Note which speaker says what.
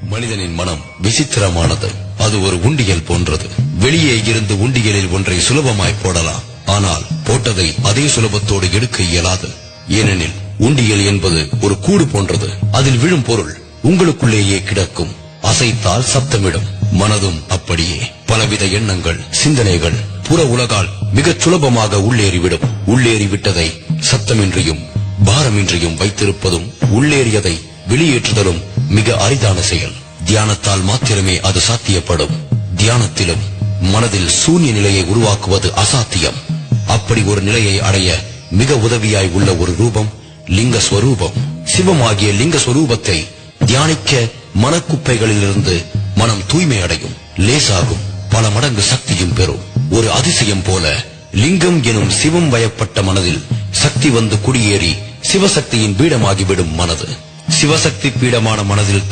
Speaker 1: மனிதனின் மனம் விசித்திரமானது. அது ஒரு உண்டியல் போன்றது. வெளியே இருந்து உண்டியலில் ஒன்றை சுலபமாய் போடலாம். ஆனால் போட்டதை அதே சுலபத்தோடு எடுக்க இயலாது. ஏனெனில் உண்டியல் என்பது ஒரு கூடு போன்றது. அதில் விழும் பொருள் உங்களுக்குள்ளேயே கிடக்கும். அசைத்தால் சப்தமிடும். மனதும் அப்படியே. பலவித எண்ணங்கள், சிந்தனைகள் புற உலகால் மிகச் சுலபமாக உள்ளேறிவிடும். உள்ளேறிவிட்டதை சத்தமின்றியும் பாரமின்றியும் வைத்திருப்பதும் உள்ளேறியதை வெளியேற்றுதலும் மிக அரிதான செயல். தியானத்தால் மாத்திரமே அது சாத்தியப்படும். தியானத்திலும் மனதில் சூன்ய நிலையை உருவாக்குவது அசாத்தியம். அப்படி ஒரு நிலையை அடைய மிக உதவியாய் உள்ள ஒரு ரூபம் லிங்க ஸ்வரூபம். சிவமாகிய லிங்க ஸ்வரூபத்தை தியானிக்க மனக்குப்பைகளிலிருந்து மனம் தூய்மை அடையும், லேசாகும், பல மடங்கு சக்தியும் பெறும். ஒரு அதிசயம் போல லிங்கம் எனும் சிவம் வயப்பட்ட மனதில் சக்தி வந்து குடியேறி சிவசக்தியின் பீடமாகிவிடும் மனது. சிவசக்தி பீடமான மனதில்